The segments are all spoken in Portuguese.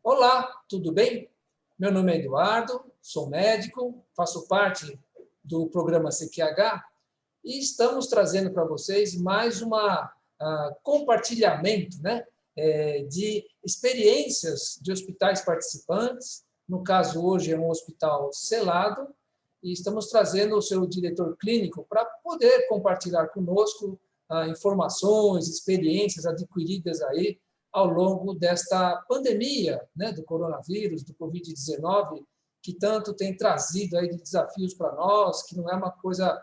Olá, tudo bem? Meu nome é Eduardo, sou médico, faço parte do programa CQH e estamos trazendo para vocês mais uma compartilhamento, né, de experiências de hospitais participantes. No caso, hoje é um hospital selado e estamos trazendo o seu diretor clínico para poder compartilhar conosco informações, experiências adquiridas aí ao longo desta pandemia, né, do coronavírus, do Covid-19, que tanto tem trazido aí de desafios para nós, que não é uma coisa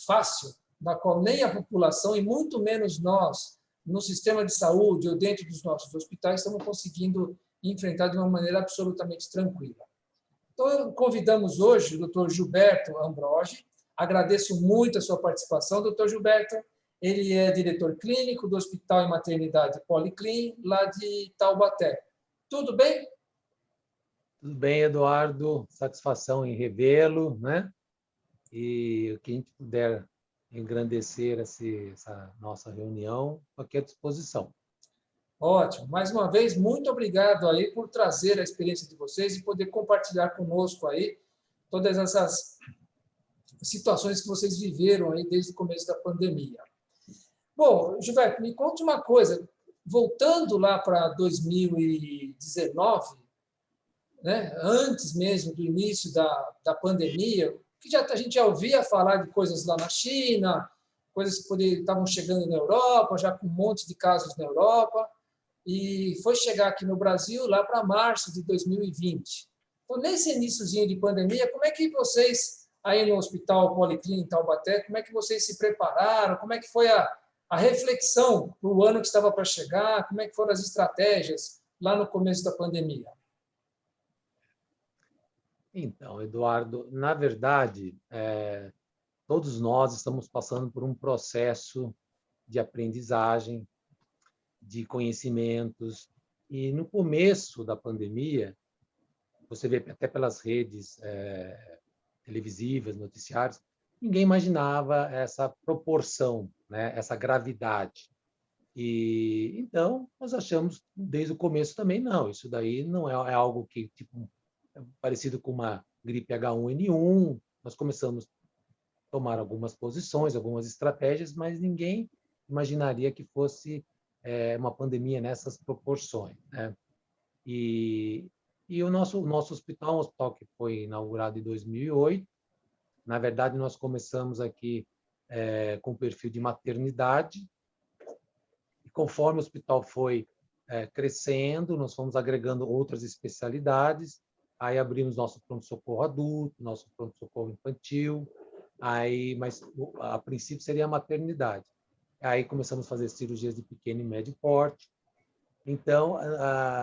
fácil, da qual nem a população e muito menos nós, no sistema de saúde ou dentro dos nossos hospitais, estamos conseguindo enfrentar de uma maneira absolutamente tranquila. Então, convidamos hoje o Dr. Gilberto Ambrogi. Agradeço muito a sua participação, Dr. Gilberto. Ele é diretor clínico do Hospital e Maternidade Policlin, lá de Taubaté. Tudo bem? Tudo bem, Eduardo. Satisfação em revê-lo, né? E o que a gente puder engrandecer essa nossa reunião, aqui à disposição. Ótimo. Mais uma vez, muito obrigado aí por trazer a experiência de vocês e poder compartilhar conosco aí todas essas situações que vocês viveram aí desde o começo da pandemia. Bom, Gilberto, me conte uma coisa. Voltando lá para 2019, né, antes mesmo do início da pandemia, que a gente já ouvia falar de coisas lá na China, coisas que estavam chegando na Europa, já com um monte de casos na Europa, e foi chegar aqui no Brasil lá para março de 2020. Então, nesse iniciozinho de pandemia, como é que vocês, aí no Hospital Policlin em Taubaté, como é que vocês se prepararam? Como é que foi a reflexão para o ano que estava para chegar? Como é que foram as estratégias lá no começo da pandemia? Então, Eduardo, na verdade, todos nós estamos passando por um processo de aprendizagem, de conhecimentos, e no começo da pandemia, você vê até pelas redes televisivas, noticiários, ninguém imaginava essa proporção, né, essa gravidade. E então nós achamos desde o começo também não, isso daí não é algo que tipo parecido com uma gripe H1N1. Nós começamos a tomar algumas posições, algumas estratégias, mas ninguém imaginaria que fosse uma pandemia nessas proporções, né? E o nosso hospital, um hospital que foi inaugurado em 2008, na verdade nós começamos aqui com perfil de maternidade, e conforme o hospital foi crescendo, nós fomos agregando outras especialidades. Aí abrimos nosso pronto-socorro adulto, nosso pronto-socorro infantil, mas a princípio seria a maternidade. Aí começamos a fazer cirurgias de pequeno e médio porte. Então,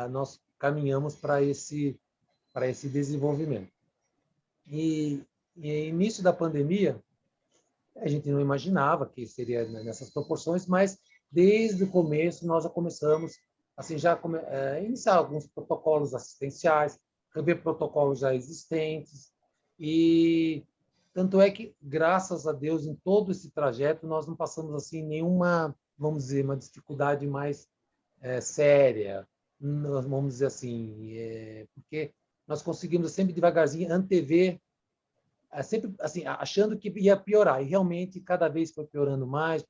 nós caminhamos para esse desenvolvimento. E início da pandemia, a gente não imaginava que seria nessas proporções, mas desde o começo nós já começamos assim iniciar alguns protocolos assistenciais, rever protocolos já existentes, e tanto é que, graças a Deus, em todo esse trajeto nós não passamos assim nenhuma, vamos dizer, uma dificuldade mais séria, vamos dizer assim, porque nós conseguimos sempre devagarzinho antever, sempre assim achando que ia piorar, e realmente cada vez foi piorando mais,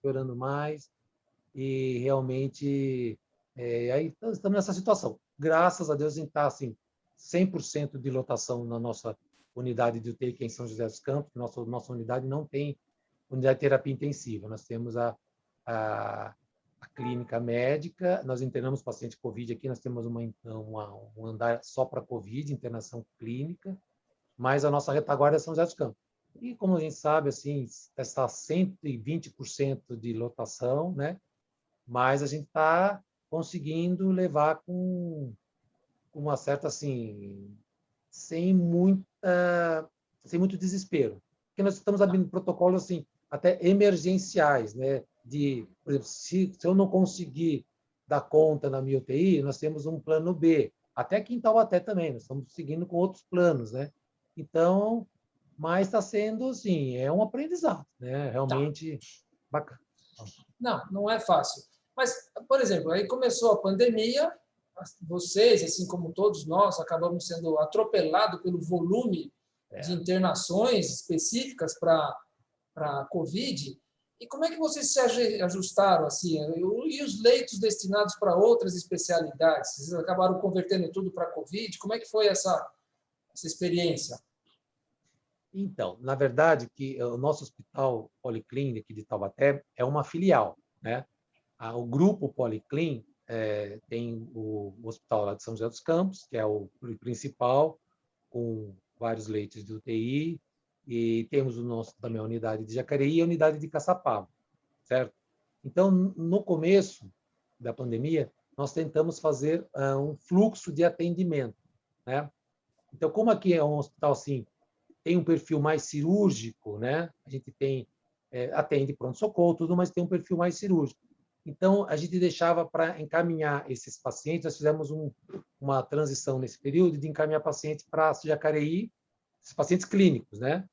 e realmente aí estamos nessa situação. Graças a Deus a gente está assim 100% de lotação na nossa unidade de UTI, que é em São José dos Campos. Nossa unidade não tem unidade de terapia intensiva. Nós temos a clínica médica, nós internamos paciente COVID aqui, nós temos um andar só para COVID, internação clínica, mas a nossa retaguarda é São José dos Campos. E como a gente sabe, assim, está 120% de lotação, né? Mas a gente está conseguindo levar com uma certa, assim, sem muito desespero. Porque nós estamos abrindo protocolos, assim, até emergenciais, né? Por exemplo, se eu não conseguir dar conta na minha UTI, nós temos um plano B. Até aqui em Taubaté também, nós estamos seguindo com outros planos, né? Então, mas está sendo, assim, um aprendizado, né? Realmente bacana. Não é fácil. Mas, por exemplo, aí começou a pandemia, vocês, assim como todos nós, acabamos sendo atropelados pelo volume de internações específicas para a COVID. E como é que vocês se ajustaram assim? E os leitos destinados para outras especialidades? Vocês acabaram convertendo tudo para a COVID? Como é que foi essa experiência? Então, na verdade, que o nosso hospital Policlínico de Taubaté é uma filial, né? O grupo Policlin tem o hospital lá de São José dos Campos, que é o principal, com vários leitos de UTI, e temos o nosso também a unidade de Jacareí e a unidade de Caçapava, certo? Então, no começo da pandemia, nós tentamos fazer um fluxo de atendimento, né? Então, como aqui é um hospital assim, tem um perfil mais cirúrgico, né? A gente tem atende pronto-socorro, tudo, mas tem um perfil mais cirúrgico. Então, a gente deixava para encaminhar esses pacientes, nós fizemos uma transição nesse período de encaminhar pacientes para Jacareí, esses pacientes clínicos, né?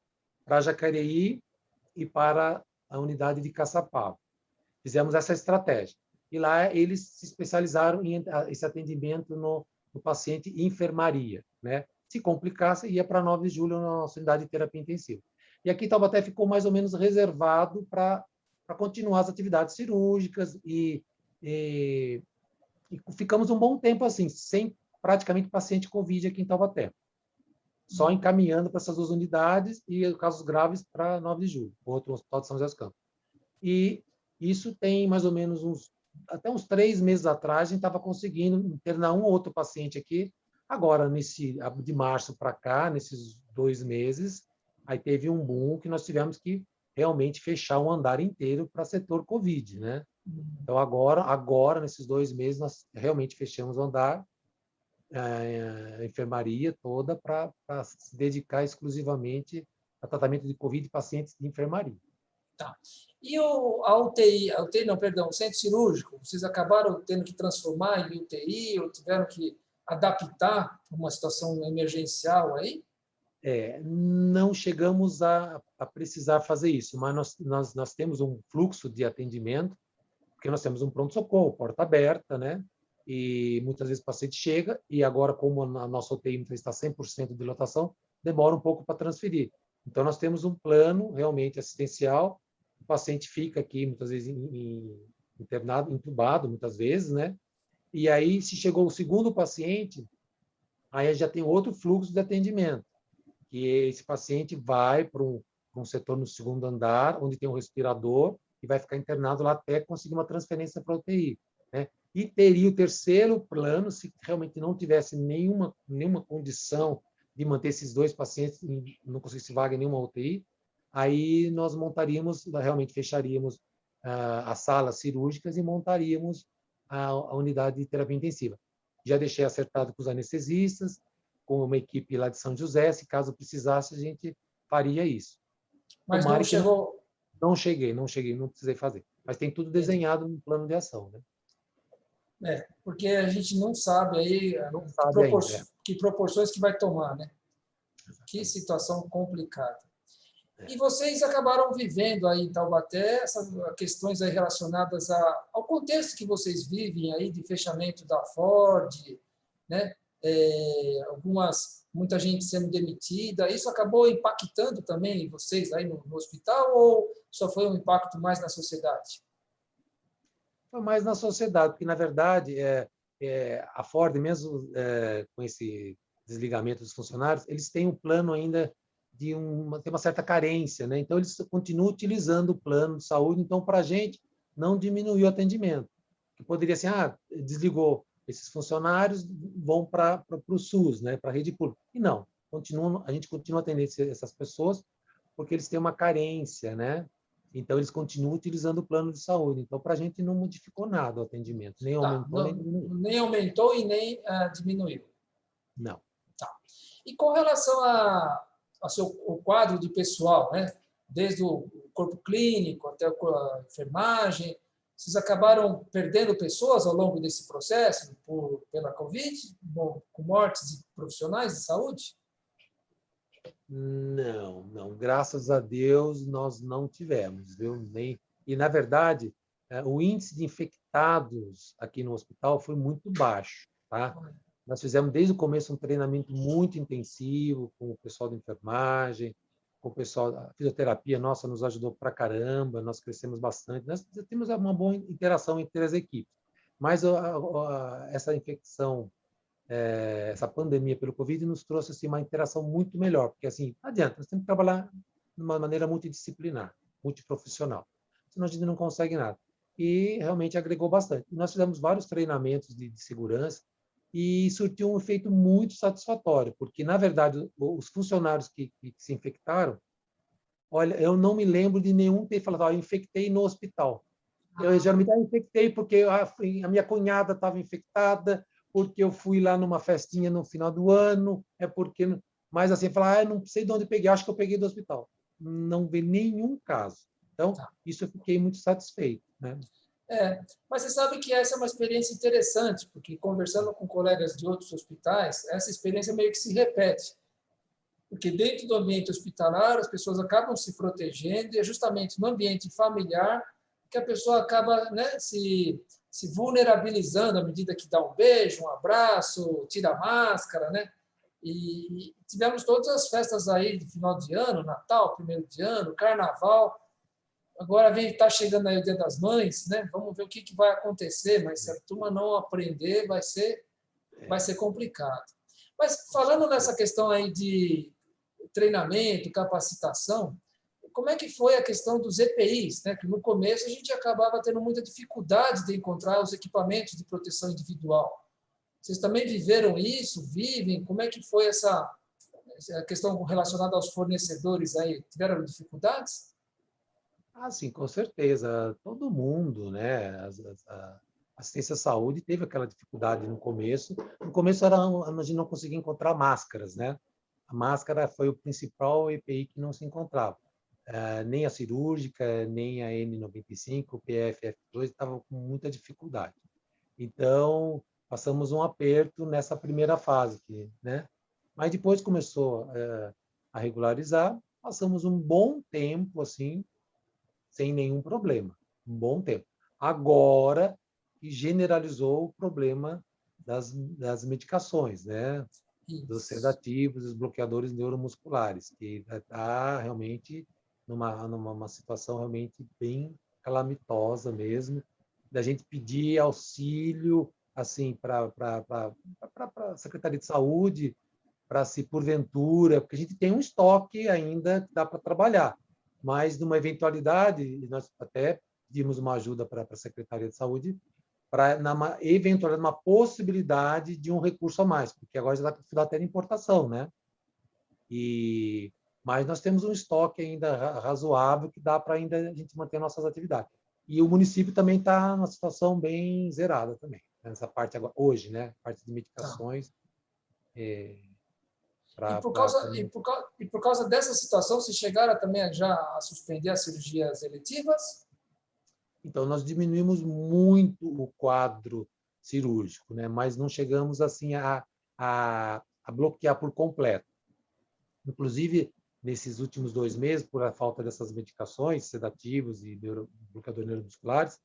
Para Jacareí e para a unidade de Caçapava. Fizemos essa estratégia. E lá eles se especializaram em esse atendimento no paciente em enfermaria, né? Se complicasse, ia para 9 de julho na nossa unidade de terapia intensiva. E aqui Taubaté ficou mais ou menos reservado para continuar as atividades cirúrgicas e ficamos um bom tempo assim, sem praticamente paciente COVID aqui em Taubaté. Só encaminhando para essas duas unidades e casos graves para 9 de julho, outro hospital de São José dos Campos. E isso tem mais ou menos até uns 3 meses atrás, a gente estava conseguindo internar um ou outro paciente aqui. Agora, de março para cá, nesses 2 meses, aí teve um boom que nós tivemos que realmente fechar um andar inteiro para setor COVID, né? Então, agora, nesses 2 meses, nós realmente fechamos o andar, a enfermaria toda, para se dedicar exclusivamente a tratamento de COVID de pacientes de enfermaria. Tá. E a UTI não, perdão, o centro cirúrgico, vocês acabaram tendo que transformar em UTI ou tiveram que adaptar para uma situação emergencial aí? Não chegamos a precisar fazer isso, mas nós temos um fluxo de atendimento, porque nós temos um pronto-socorro, porta aberta, né? E muitas vezes o paciente chega e agora, como a nossa UTI está 100% de lotação, demora um pouco para transferir. Então, nós temos um plano realmente assistencial, o paciente fica aqui, muitas vezes, internado, entubado, muitas vezes, né? E aí, se chegou o segundo paciente, aí já tem outro fluxo de atendimento, que esse paciente vai para um setor no segundo andar, onde tem um respirador, e vai ficar internado lá até conseguir uma transferência para a UTI, né? E teria o terceiro plano, se realmente não tivesse nenhuma condição de manter esses 2 pacientes, não conseguisse vaga em nenhuma UTI, aí nós realmente fecharíamos as salas cirúrgicas e montaríamos a unidade de terapia intensiva. Já deixei acertado com os anestesistas, com uma equipe lá de São José, se caso precisasse, a gente faria isso. Mas não chegou... Não cheguei, não precisei fazer. Mas tem tudo desenhado no plano de ação, né? Porque a gente não sabe aí que proporções que vai tomar, né? Que situação complicada. E vocês acabaram vivendo aí em Taubaté essas questões aí relacionadas ao contexto que vocês vivem aí de fechamento da Ford, né? Muita gente sendo demitida. Isso acabou impactando também vocês aí no hospital ou só foi um impacto mais na sociedade? Foi mais na sociedade, porque, na verdade, a Ford, mesmo com esse desligamento dos funcionários, eles têm um plano ainda tem uma certa carência, né? Então, eles continuam utilizando o plano de saúde. Então, para a gente, não diminuiu o atendimento. Que poderia ser, desligou esses funcionários, vão para o SUS, né? Para a rede pública. E não, a gente continua atendendo essas pessoas porque eles têm uma carência, né? Então, eles continuam utilizando o plano de saúde. Então, para a gente não modificou nada o atendimento, nem aumentou, nem diminuiu. Nem aumentou e nem diminuiu. Não. Tá. E com relação o quadro de pessoal, né? Desde o corpo clínico até a enfermagem, vocês acabaram perdendo pessoas ao longo desse processo pela Covid, com mortes de profissionais de saúde? Não. Graças a Deus, nós não tivemos, viu? E, na verdade, o índice de infectados aqui no hospital foi muito baixo, tá? Nós fizemos desde o começo um treinamento muito intensivo com o pessoal da enfermagem, com o pessoal da fisioterapia, nossa, nos ajudou pra caramba, nós crescemos bastante, nós temos uma boa interação entre as equipes. Mas essa infecção, essa pandemia pelo Covid nos trouxe assim, uma interação muito melhor, porque assim, não adianta, nós temos que trabalhar de uma maneira multidisciplinar, multiprofissional, senão a gente não consegue nada. E realmente agregou bastante. Nós fizemos vários treinamentos de segurança e surtiu um efeito muito satisfatório, porque, na verdade, os funcionários que se infectaram, olha, eu não me lembro de nenhum ter falado, eu infectei no hospital. Eu geralmente infectei porque a minha cunhada estava infectada, porque eu fui lá numa festinha no final do ano, mas assim, falar, não sei de onde peguei, acho que eu peguei do hospital. Não vi nenhum caso. Então, isso eu fiquei muito satisfeito, né? Mas você sabe que essa é uma experiência interessante, porque conversando com colegas de outros hospitais, essa experiência meio que se repete. Porque dentro do ambiente hospitalar, as pessoas acabam se protegendo, e é justamente no ambiente familiar que a pessoa acaba, né, se vulnerabilizando à medida que dá um beijo, um abraço, tira a máscara, né? E tivemos todas as festas aí de final de ano, Natal, primeiro de ano, Carnaval. Agora está chegando aí o Dia das Mães, né? Vamos ver o que vai acontecer, mas se a turma não aprender, vai ser complicado. Mas falando nessa questão aí de treinamento, capacitação, como é que foi a questão dos EPIs, né? Que no começo a gente acabava tendo muita dificuldade de encontrar os equipamentos de proteção individual. Vocês também viveram isso? Vivem? Como é que foi essa questão relacionada aos fornecedores aí? Tiveram dificuldades? Ah, sim, com certeza. Todo mundo, né? A assistência à saúde teve aquela dificuldade no começo. No começo a gente não conseguia encontrar máscaras, né? A máscara foi o principal EPI que não se encontrava. Nem a cirúrgica, nem a N95, o PFF2 estavam com muita dificuldade. Então, passamos um aperto nessa primeira fase, né? Mas depois começou a regularizar, passamos um bom tempo assim, sem nenhum problema, um bom tempo. Agora que generalizou o problema das medicações, né? Dos Isso. sedativos, dos bloqueadores neuromusculares, que está realmente numa situação realmente bem calamitosa mesmo, da gente pedir auxílio assim para a Secretaria de Saúde, para se porventura, porque a gente tem um estoque ainda que dá para trabalhar, mas numa eventualidade, nós até pedimos uma ajuda para a Secretaria de Saúde para na eventualidade, uma possibilidade de um recurso a mais, porque agora já dá para até de importação, né? Mas nós temos um estoque ainda razoável que dá para ainda a gente manter nossas atividades. E o município também está numa situação bem zerada também, nessa parte agora, hoje, né? Parte de Tá. medicações. E Pra, por pra, causa, pra... e por causa dessa situação, vocês chegaram também já a suspender as cirurgias eletivas? Então, nós diminuímos muito o quadro cirúrgico, né? Mas não chegamos assim a bloquear por completo. Inclusive, nesses últimos 2 meses, por a falta dessas medicações, sedativos e bloqueadores neuromusculares,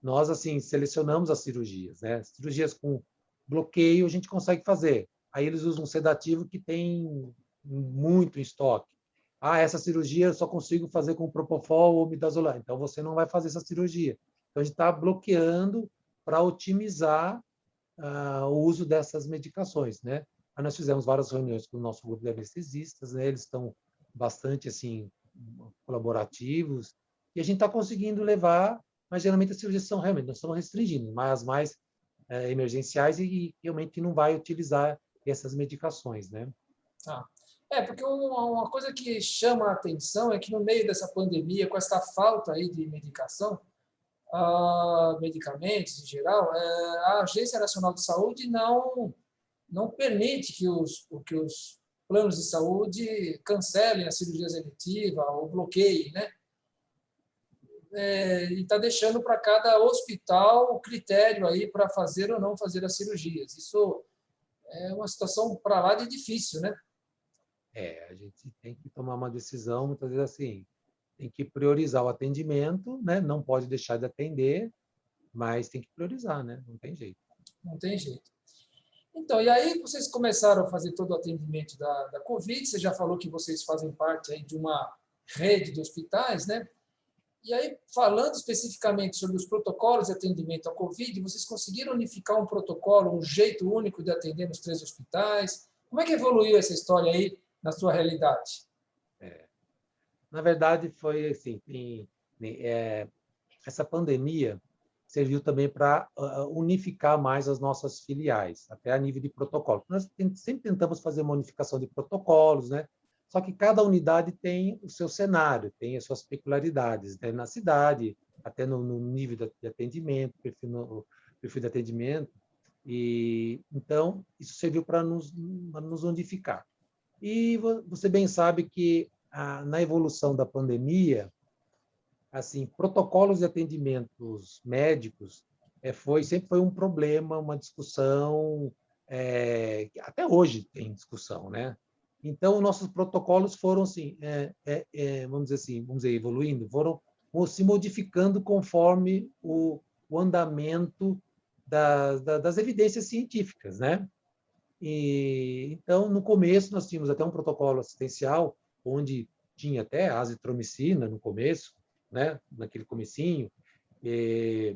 nós assim selecionamos as cirurgias, né? Cirurgias com bloqueio a gente consegue fazer. Aí eles usam um sedativo que tem muito em estoque. Essa cirurgia eu só consigo fazer com propofol ou midazolam. Então você não vai fazer essa cirurgia. Então a gente está bloqueando para otimizar o uso dessas medicações, né? Aí nós fizemos várias reuniões com o nosso grupo de anestesistas, né? Eles estão bastante assim colaborativos e a gente está conseguindo levar, mas geralmente as cirurgias são realmente nós estamos restringindo, mas as mais emergenciais e realmente não vai utilizar essas medicações, né? Tá. Porque uma coisa que chama a atenção é que no meio dessa pandemia, com essa falta aí de medicação, medicamentos em geral, a Agência Nacional de Saúde não permite que os planos de saúde cancelem as cirurgias eletivas ou bloqueiem, né? E está deixando para cada hospital o critério aí para fazer ou não fazer as cirurgias. Isso é uma situação para lá de difícil, né? A gente tem que tomar uma decisão, muitas vezes assim, tem que priorizar o atendimento, né? Não pode deixar de atender, mas tem que priorizar, né? Não tem jeito. Não tem jeito. Então, e aí vocês começaram a fazer todo o atendimento da Covid, você já falou que vocês fazem parte aí de uma rede de hospitais, né? E aí, falando especificamente sobre os protocolos de atendimento à Covid, vocês conseguiram unificar um protocolo, um jeito único de atender nos 3 hospitais? Como é que evoluiu essa história aí na sua realidade? Na verdade, foi assim, essa pandemia serviu também para unificar mais as nossas filiais, até a nível de protocolo. Nós sempre tentamos fazer uma unificação de protocolos, né? Só que cada unidade tem o seu cenário, tem as suas peculiaridades, né? Na cidade, até no nível de atendimento, perfil de atendimento. E então isso serviu para nos unificar. E você bem sabe que na evolução da pandemia, assim, protocolos de atendimentos médicos sempre foi um problema, uma discussão, até hoje tem discussão, né? Então, nossos protocolos foram, assim, vamos dizer, evoluindo, foram se modificando conforme o andamento das evidências científicas, né? E, então, no começo, nós tínhamos até um protocolo assistencial, onde tinha até azitromicina no começo, né, naquele comecinho, e,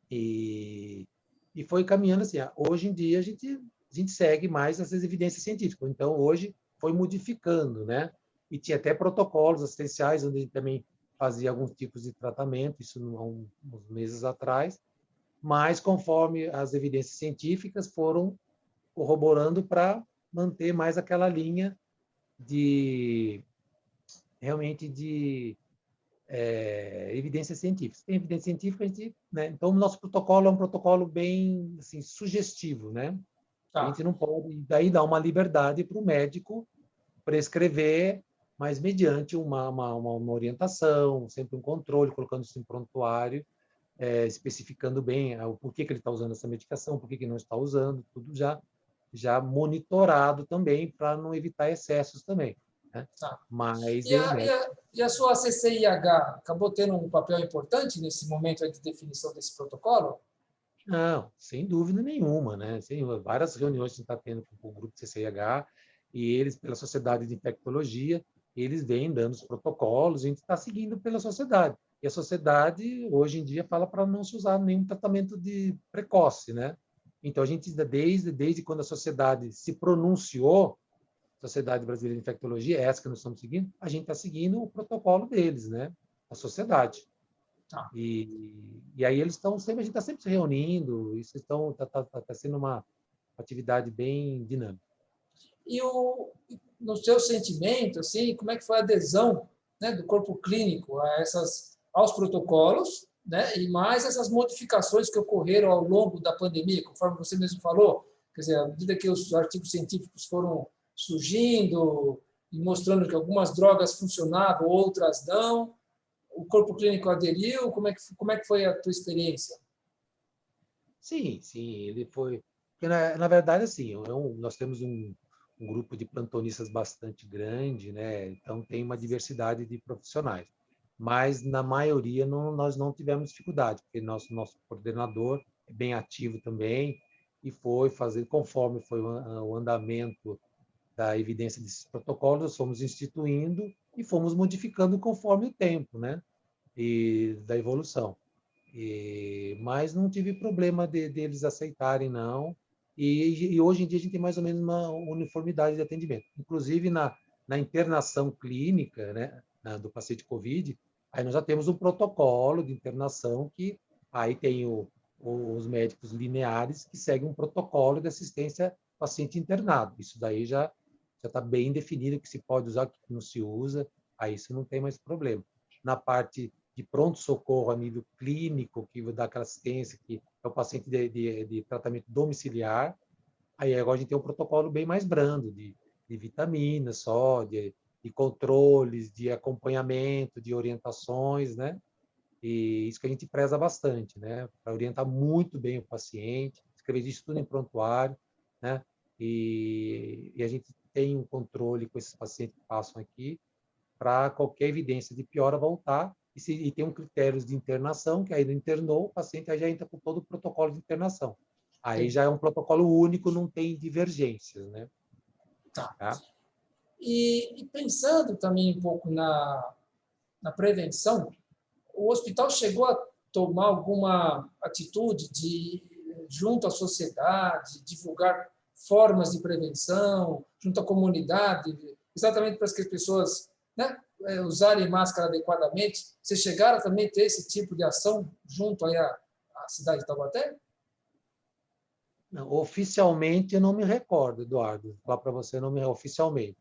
e foi caminhando assim. Hoje em dia, a gente segue mais essas evidências científicas. Então, hoje, foi modificando, né? E tinha até protocolos assistenciais, onde a gente também fazia alguns tipos de tratamento, isso há uns meses atrás, mas conforme as evidências científicas foram corroborando para manter mais aquela linha de realmente de evidências científicas. Tem evidência científica, a gente, né? Então, o nosso protocolo é um protocolo bem assim, sugestivo, né? A Tá. gente não pode, daí dar uma liberdade para o médico prescrever, mas mediante uma orientação, sempre um controle, colocando isso em prontuário, especificando bem o porquê que ele está usando essa medicação, por que não está usando, tudo já monitorado também, para não evitar excessos também, né? Tá. Mas E a sua CCIH acabou tendo um papel importante nesse momento aí de definição desse protocolo? não, sem dúvida nenhuma, né? Sem várias reuniões que a gente está tendo com o grupo CCIH e eles, pela Sociedade de Infectologia, eles vêm dando os protocolos, a gente está seguindo pela sociedade. E a sociedade, hoje em dia, fala para não se usar nenhum tratamento de precoce, né? Então, a gente, desde quando a sociedade se pronunciou, Sociedade Brasileira de Infectologia, essa que nós estamos seguindo, a gente está seguindo o protocolo deles, né? A sociedade. Tá. E aí eles estão sempre, a gente está sempre se reunindo, isso está sendo uma atividade bem dinâmica. E no seu sentimento, assim, como é que foi a adesão, né, do corpo clínico aos protocolos, né, e mais essas modificações que ocorreram ao longo da pandemia, conforme você mesmo falou, quer dizer, à medida que os artigos científicos foram surgindo e mostrando que algumas drogas funcionavam, outras não, o corpo clínico aderiu, como é que foi a tua experiência? Sim, sim, ele foi. Porque, na verdade, assim, nós temos um grupo de plantonistas bastante grande, né? Então tem uma diversidade de profissionais. Mas na maioria nós não tivemos dificuldade, porque nosso coordenador é bem ativo também e foi fazer conforme foi o andamento da evidência desses protocolos, nós fomos instituindo e fomos modificando conforme o tempo, né? E da evolução. Mas não tive problema deles aceitarem, não. E hoje em dia a gente tem mais ou menos uma uniformidade de atendimento. Inclusive na internação clínica, né, do paciente COVID, aí nós já temos um protocolo de internação que aí tem os médicos lineares que seguem um protocolo de assistência ao paciente internado. Isso daí já está bem definido o que se pode usar, o que não se usa, aí isso não tem mais problema. Na parte de pronto-socorro a nível clínico, que dá aquela assistência, que é o paciente de tratamento domiciliar, aí agora a gente tem um protocolo bem mais brando, de vitaminas só, de controles, de acompanhamento, de orientações, né? E isso que a gente preza bastante, né? Para orientar muito bem o paciente, escrever isso tudo em prontuário, né? E a gente tem um controle com esses pacientes que passam aqui, para qualquer evidência de piora voltar, e tem um critério de internação, que aí não internou, o paciente aí já entra com todo o protocolo de internação. Aí já é um protocolo único, não tem divergências, né? Tá. Tá? E pensando também um pouco na prevenção, o hospital chegou a tomar alguma atitude de, junto à sociedade, divulgar formas de prevenção, junto à comunidade, exatamente para que as pessoas, né, usarem máscara adequadamente? Vocês chegaram também a ter esse tipo de ação junto aí à cidade de Taubaté? Não, oficialmente, eu não me recordo, Eduardo. Falar para você, não me oficialmente.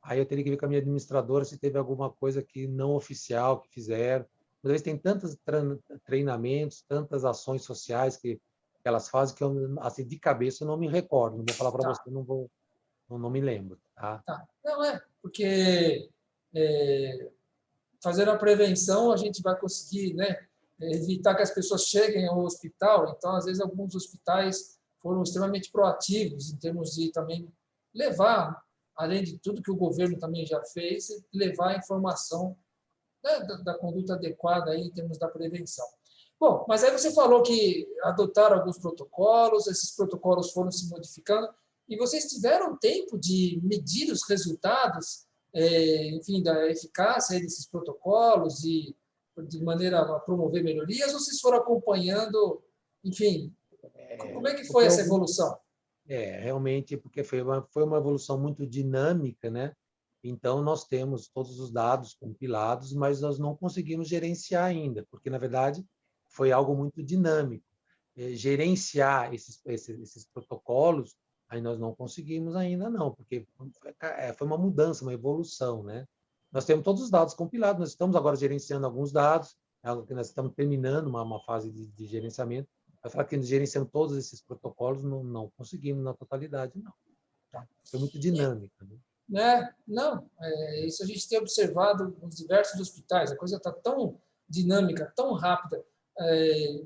Aí eu teria que ver com a minha administradora se teve alguma coisa que não oficial que fizeram. Às vezes tem tantos treinamentos, tantas ações sociais que elas fazem que eu, assim, de cabeça eu não me recordo. Não vou falar para você, Tá, não me lembro, tá? tá. Não porque fazendo a prevenção a gente vai conseguir, né, evitar que as pessoas cheguem ao hospital. Então, às vezes, alguns hospitais foram extremamente proativos em termos de também levar, além de tudo que o governo também já fez, levar a informação, né, da conduta adequada aí em termos da prevenção. Bom, mas aí você falou que adotaram alguns protocolos, esses protocolos foram se modificando, e vocês tiveram tempo de medir os resultados, enfim, da eficácia desses protocolos e de maneira a promover melhorias, ou vocês foram acompanhando, enfim, como é que foi Porque essa evolução? realmente, porque foi uma evolução muito dinâmica, né? Então, nós temos todos os dados compilados, mas nós não conseguimos gerenciar ainda, porque, na verdade, foi algo muito dinâmico. Gerenciar esses protocolos, aí nós não conseguimos ainda não, porque foi uma mudança, uma evolução, né? Nós temos todos os dados compilados, nós estamos agora gerenciando alguns dados, algo que nós estamos terminando uma fase de gerenciamento. Vai falar que gerenciando todos esses protocolos, não conseguimos na totalidade, não. Tá? Foi muito dinâmica, né? Né? Não, isso a gente tem observado nos diversos hospitais. A coisa está tão dinâmica, tão rápida.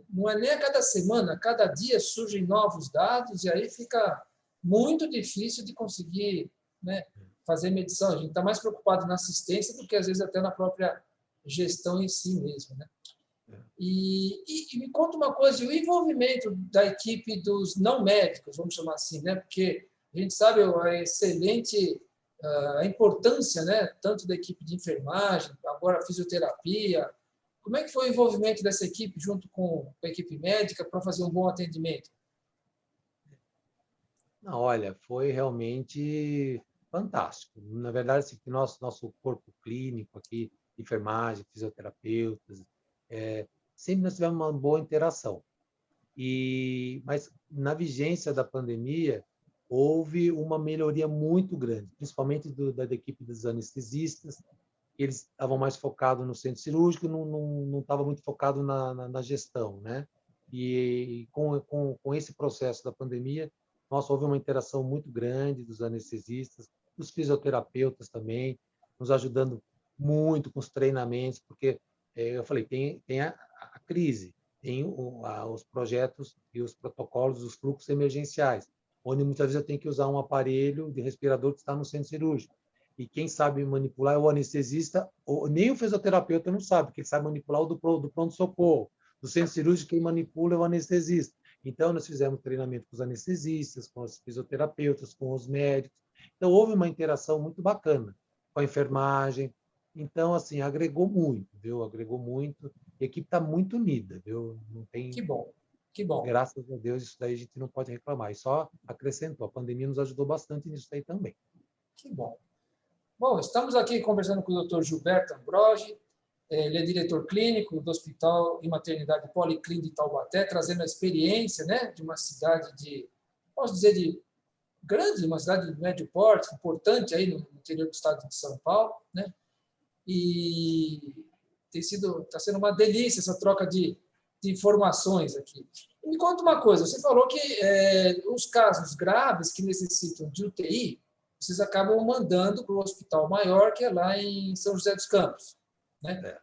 Não é nem a cada semana, a cada dia surgem novos dados e aí fica muito difícil de conseguir, né, fazer medição. A gente está mais preocupado na assistência do que às vezes até na própria gestão em si mesmo, né? E me conta uma coisa, e o envolvimento da equipe dos não médicos, vamos chamar assim, né? Porque a gente sabe a excelente a importância, né, tanto da equipe de enfermagem, agora a fisioterapia. Como é que foi o envolvimento dessa equipe junto com a equipe médica para fazer um bom atendimento? Não, olha, foi realmente fantástico. Na verdade, assim, que nosso corpo clínico aqui, enfermagem, fisioterapeutas, sempre nós tivemos uma boa interação. Mas na vigência da pandemia, houve uma melhoria muito grande, principalmente da equipe dos anestesistas. Eles estavam mais focados no centro cirúrgico, não estava muito focado na gestão, né? E com esse processo da pandemia, nossa, houve uma interação muito grande dos anestesistas, dos fisioterapeutas também, nos ajudando muito com os treinamentos, porque eu falei, tem a crise, tem os projetos e os protocolos, os fluxos emergenciais, onde muitas vezes eu tenho que usar um aparelho de respirador que está no centro cirúrgico. E quem sabe manipular é o anestesista, ou nem o fisioterapeuta não sabe, porque ele sabe manipular o do pronto-socorro. Do centro cirúrgico, quem manipula é o anestesista. Então, nós fizemos treinamento com os anestesistas, com os fisioterapeutas, com os médicos. Então, houve uma interação muito bacana com a enfermagem. Então, assim, agregou muito, viu? Agregou muito. A equipe está muito unida, viu? Não Que tem, bom, que bom, graças a Deus, isso daí a gente não pode reclamar. E só acrescentou. A pandemia nos ajudou bastante nisso daí também. que bom. Bom, estamos aqui conversando com o Dr. Gilberto Ambrogi. Ele é diretor clínico do Hospital e Maternidade Policlínica de Taubaté, trazendo a experiência, né, de uma cidade de, posso dizer, de grande, uma cidade de médio porte, importante aí no interior do estado de São Paulo, né? E está sendo uma delícia essa troca de informações aqui. E me conta uma coisa, você falou que os casos graves que necessitam de UTI, vocês acabam mandando para o hospital maior, que é lá em São José dos Campos, né? É.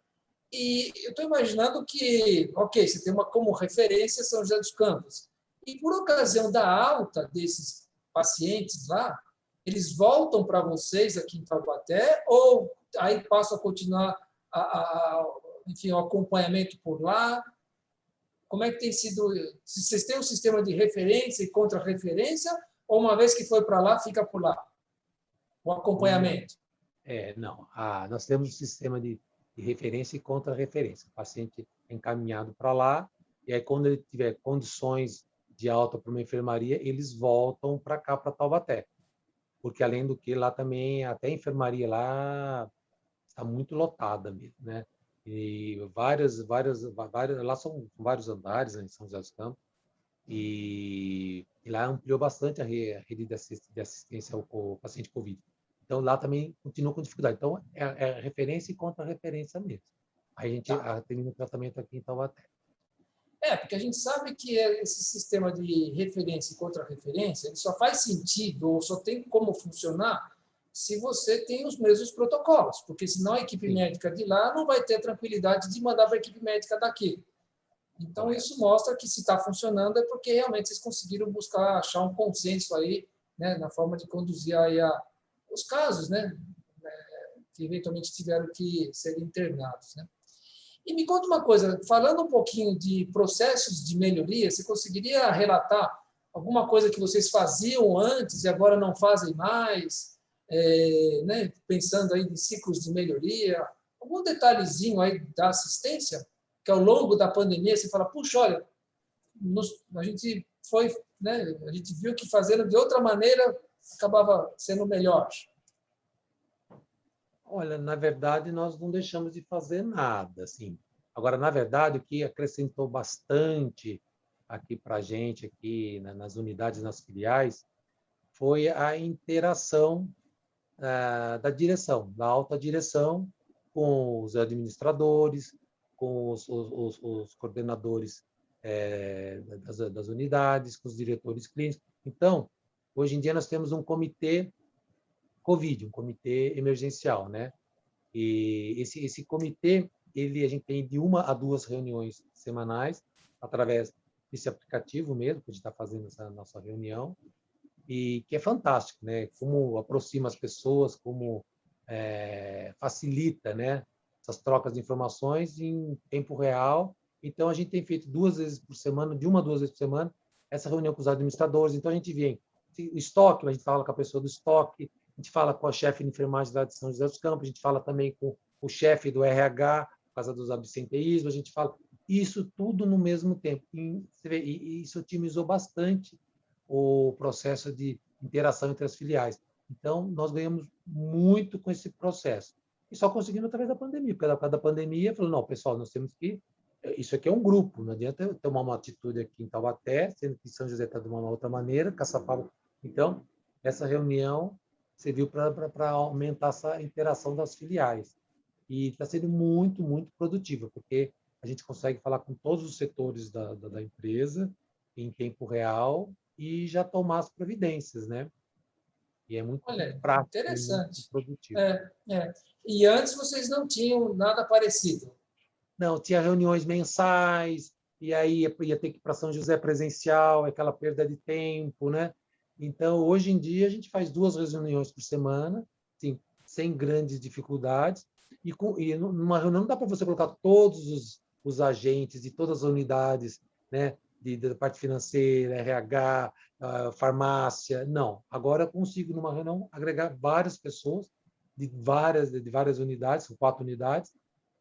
E eu estou imaginando que, ok, você tem uma como referência São José dos Campos. E por ocasião da alta desses pacientes lá, eles voltam para vocês aqui em Taubaté ou aí passam a continuar enfim, o acompanhamento por lá? Como é que tem sido? Se vocês têm um sistema de referência e contra-referência, ou uma vez que foi para lá, fica por lá? O acompanhamento. Não. Nós temos um sistema de referência e contra-referência. O paciente é encaminhado para lá, e aí, quando ele tiver condições de alta para uma enfermaria, eles voltam para cá, para Taubaté. Porque, além do que, lá também, até a enfermaria lá está muito lotada mesmo, né? E várias, lá são vários andares, né, em São José dos Campos, e lá ampliou bastante a rede de assistência ao paciente COVID. Então, lá também continua com dificuldade. Então, é referência e contra-referência mesmo. Aí a gente termina o tratamento aqui em Taubaté. Porque a gente sabe que esse sistema de referência e contra-referência ele só faz sentido ou só tem como funcionar se você tem os mesmos protocolos, porque senão a equipe médica de lá não vai ter a tranquilidade de mandar para a equipe médica daqui. Então, isso mostra que se está funcionando é porque realmente vocês conseguiram achar um consenso aí, né, na forma de conduzir aí os casos, né, que eventualmente tiveram que ser internados, né? E me conta uma coisa, falando um pouquinho de processos de melhoria, você conseguiria relatar alguma coisa que vocês faziam antes e agora não fazem mais, né? Pensando aí em ciclos de melhoria, algum detalhezinho aí da assistência, que ao longo da pandemia você fala, puxa, olha, a gente foi, né? A gente viu que fazendo de outra maneira acabava sendo melhor. Olha, na verdade, nós não deixamos de fazer nada, assim. Agora, na verdade, o que acrescentou bastante aqui para a gente, aqui nas unidades, nas filiais, foi a interação da direção, da alta direção, com os administradores, com os coordenadores das unidades, com os diretores clínicos. Então, hoje em dia, nós temos um comitê COVID, um comitê emergencial, né? E esse comitê, a gente tem de 1 a 2 reuniões semanais, através desse aplicativo mesmo, que a gente está fazendo essa nossa reunião, e que é fantástico, né? Como aproxima as pessoas, como facilita, né? Essas trocas de informações em tempo real. Então, a gente tem feito 2 vezes por semana, de 1 a 2 vezes por semana, essa reunião com os administradores. Então, a gente vem o estoque, a gente fala com a pessoa do estoque, a gente fala com a chefe de enfermagem lá de São José dos Campos, a gente fala também com o chefe do RH, por causa dos absenteísmos, a gente fala isso tudo no mesmo tempo. E isso otimizou bastante o processo de interação entre as filiais. Então, nós ganhamos muito com esse processo. E só conseguimos através da pandemia, porque da pandemia, falou, não, pessoal, nós temos que... Isso aqui é um grupo, não adianta eu tomar uma atitude aqui em Taubaté, sendo que São José está de uma outra maneira, Caçapava. Então, essa reunião serviu para aumentar essa interação das filiais. E está sendo muito, muito produtiva, porque a gente consegue falar com todos os setores da empresa em tempo real e já tomar as providências, né? E é muito prático, interessante. Muito produtivo. E antes vocês não tinham nada parecido? Não, tinha reuniões mensais, e aí ia ter que ir para São José presencial, aquela perda de tempo, né? Então, hoje em dia, a gente faz 2 reuniões por semana, assim, sem grandes dificuldades, e numa reunião não dá para você colocar todos os agentes de todas as unidades, né? Da parte financeira, RH, farmácia, não. Agora eu consigo, numa reunião, agregar várias pessoas de várias unidades, 4 unidades,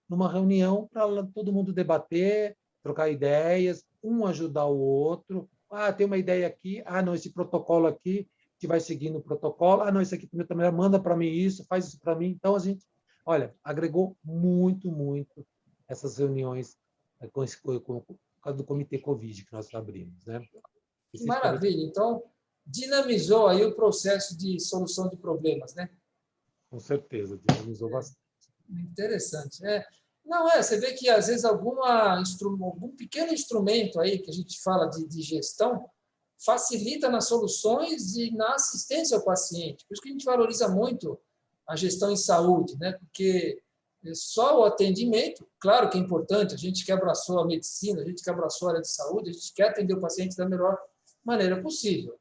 numa reunião para todo mundo debater, trocar ideias, um ajudar o outro. Ah, tem uma ideia aqui. Ah, não, esse protocolo aqui, que vai seguindo o protocolo. Ah, não, isso aqui também manda para mim isso, faz isso para mim. Então, a gente, olha, agregou muito, muito essas reuniões com do Comitê Covid que nós abrimos, né? Maravilha. Então, dinamizou aí o processo de solução de problemas, né? Com certeza, dinamizou bastante. Interessante. Não, você vê que às vezes algum pequeno instrumento aí que a gente fala de gestão facilita nas soluções e na assistência ao paciente. Por isso que a gente valoriza muito a gestão em saúde, né? Porque só o atendimento, claro que é importante, a gente que abraçou a medicina, a gente que abraçou a área de saúde, a gente quer atender o paciente da melhor maneira possível.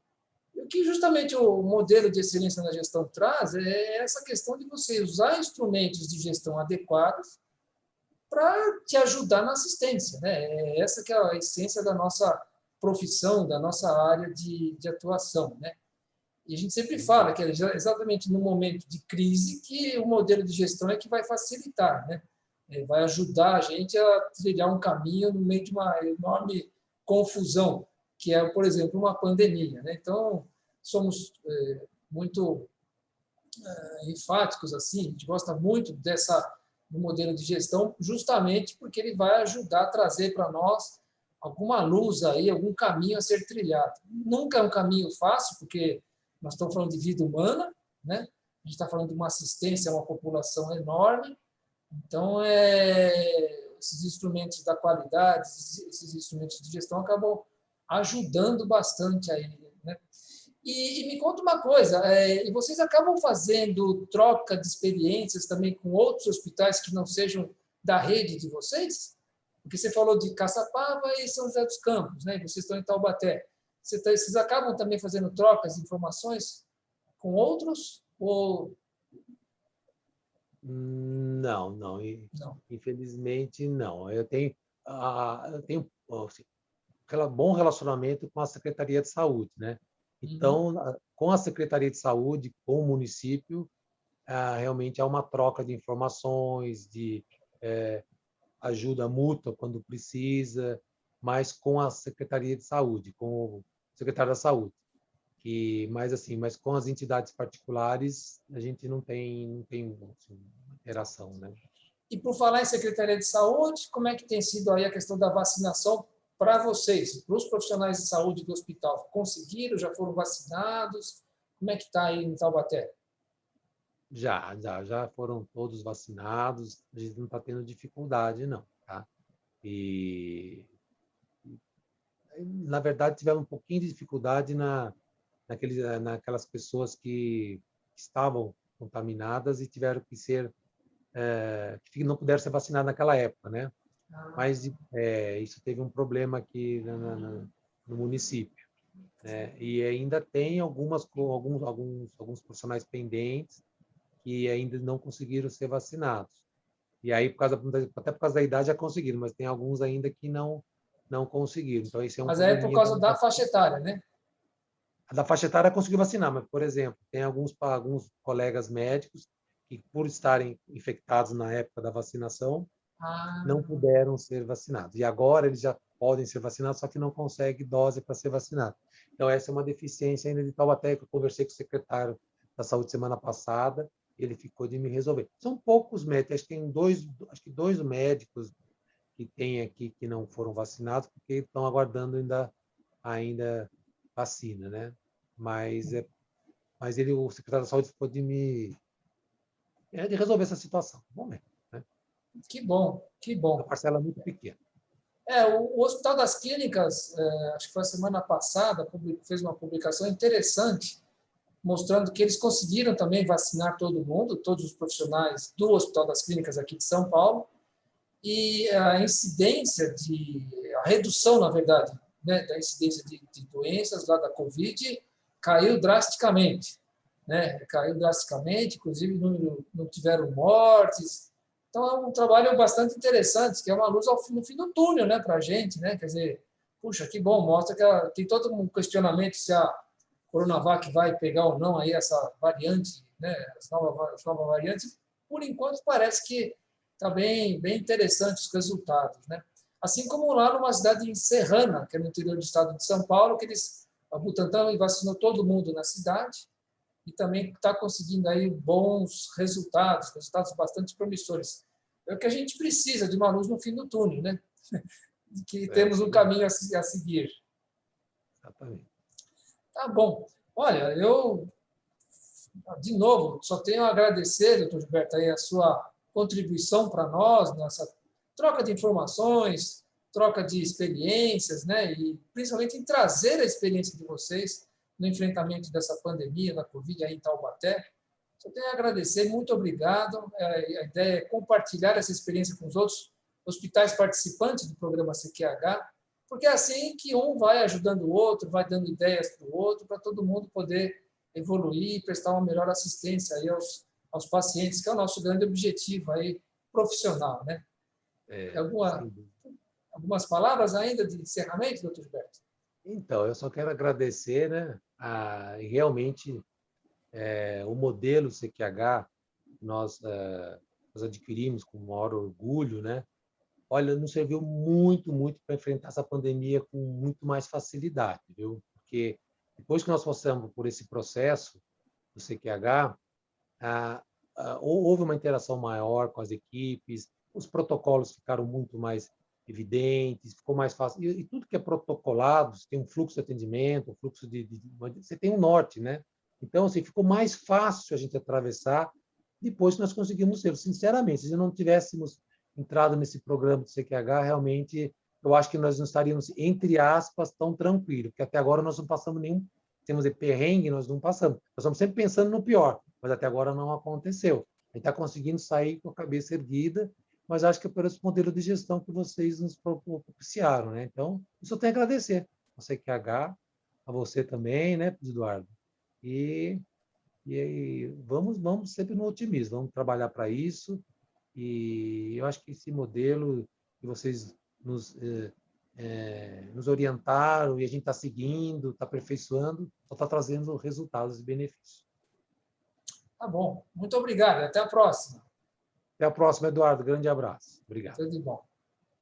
O que justamente o modelo de excelência na gestão traz é essa questão de você usar instrumentos de gestão adequados para te ajudar na assistência, né? Essa que é a essência da nossa profissão, da nossa área de atuação, né? E a gente sempre fala que é exatamente no momento de crise que o modelo de gestão é que vai facilitar, né? Vai ajudar a gente a trilhar um caminho no meio de uma enorme confusão, que é, por exemplo, uma pandemia, né? Então, somos muito enfáticos assim, a gente gosta muito do modelo de gestão, justamente porque ele vai ajudar a trazer para nós alguma luz aí, algum caminho a ser trilhado. Nunca é um caminho fácil, porque nós estamos falando de vida humana, né? A gente está falando de uma assistência a uma população enorme. Então, esses instrumentos da qualidade, esses instrumentos de gestão acabam ajudando bastante aí, né? E me conta uma coisa, e vocês acabam fazendo troca de experiências também com outros hospitais que não sejam da rede de vocês? Porque você falou de Caçapava e São José dos Campos, né? E vocês estão em Taubaté. Vocês acabam também fazendo trocas de informações com outros? Ou Não, não. não? Infelizmente, não. Eu tenho assim, bom relacionamento com a Secretaria de Saúde, né? Uhum. Então, com a Secretaria de Saúde, com o município, realmente há uma troca de informações, de ajuda mútua quando precisa, mas com a Secretaria de Saúde, com o secretário da Saúde. Mas com as entidades particulares, a gente não tem assim, interação, né? E por falar em Secretaria de Saúde, como é que tem sido aí a questão da vacinação para vocês, para os profissionais de saúde do hospital? Conseguiram? Já foram vacinados? Como é que está aí em Taubaté? Já foram todos vacinados, a gente não está tendo dificuldade, não, tá? E, na verdade, tivemos um pouquinho de dificuldade naquelas pessoas que estavam contaminadas e tiveram que que não puderam ser vacinadas naquela época, né? Ah, Mas isso teve um problema aqui no município, né? E ainda tem alguns profissionais pendentes que ainda não conseguiram ser vacinados. E aí, até por causa da idade, já conseguiram, mas tem alguns ainda que não conseguiram. Então, esse é um mas aí é por probleminha causa da faixa etária, né? da faixa etária conseguiu vacinar, mas, por exemplo, tem alguns colegas médicos que, por estarem infectados na época da vacinação, não Ah, puderam ser vacinados. E agora eles já podem ser vacinados, só que não conseguem dose para ser vacinado. Então, essa é uma deficiência ainda de Taubaté, que eu conversei com o secretário da Saúde semana passada, ele ficou de me resolver. São poucos médicos, acho que dois médicos que tem aqui que não foram vacinados, porque estão aguardando ainda vacina, né? Mas, o secretário da Saúde ficou de resolver essa situação. Vamos ver, né? que bom, que A bom. parcela é muito pequena. O Hospital das Clínicas, acho que foi a semana passada, fez uma publicação interessante, mostrando que eles conseguiram também vacinar todo mundo, todos os profissionais do Hospital das Clínicas aqui de São Paulo, e a redução, na verdade, né, da incidência de doenças lá da Covid caiu drasticamente, né? Caiu drasticamente, inclusive não tiveram mortes. Então é um trabalho bastante interessante, que é uma luz no fim do túnel, né, para a gente, né? Quer dizer, puxa, que bom, mostra que tem todo um questionamento se a Coronavac vai pegar ou não aí essa variante, né, as novas variantes. Por enquanto parece que está bem interessante os resultados, né? Assim como lá numa cidade em Serrana, que é no interior do estado de São Paulo, a Butantan vacinou todo mundo na cidade e também está conseguindo aí bons resultados bastante promissores. É o que a gente precisa, de uma luz no fim do túnel, né? De que temos Isso um mesmo, caminho a seguir. exatamente. Tá bom. Olha, eu de novo, só tenho a agradecer, doutor Gilberto, aí a sua contribuição para nós, nessa troca de informações, troca de experiências, né? E principalmente em trazer a experiência de vocês no enfrentamento dessa pandemia da Covid aí em Taubaté. Só tenho a agradecer, muito obrigado. A ideia é compartilhar essa experiência com os outros hospitais participantes do programa CQH, porque é assim que um vai ajudando o outro, vai dando ideias para o outro, para todo mundo poder evoluir e prestar uma melhor assistência aí aos pacientes, que é o nosso grande objetivo aí profissional, né? Algumas palavras ainda de encerramento, doutor Gilberto? Então, eu só quero agradecer, né, realmente o modelo CQH nós adquirimos com o maior orgulho, né? Olha, nos serviu muito, muito para enfrentar essa pandemia com muito mais facilidade, viu? Porque depois que nós passamos por esse processo do CQH, houve uma interação maior com as equipes, os protocolos ficaram muito mais evidentes, ficou mais fácil. E tudo que é protocolado, você tem um fluxo de atendimento, um fluxo você tem um norte, né? Então, assim, ficou mais fácil a gente atravessar depois que nós conseguimos ser. Sinceramente, se não tivéssemos entrado nesse programa do CQH, realmente, eu acho que nós não estaríamos, entre aspas, tão tranquilos, porque até agora nós não passamos nenhum, temos de perrengue, nós não passamos. Nós estamos sempre pensando no pior, mas até agora não aconteceu. A gente está conseguindo sair com a cabeça erguida, mas acho que é por esse modelo de gestão que vocês nos propiciaram, né? Então, isso eu tenho a agradecer ao CQH, a você também, né, Eduardo? E vamos sempre no otimismo, vamos trabalhar para isso. E eu acho que esse modelo que vocês nos orientaram e a gente está seguindo, está aperfeiçoando, só está trazendo resultados e benefícios. Tá bom. Muito obrigado. Até a próxima. Até a próxima, Eduardo. Grande abraço. Obrigado. Tudo de bom.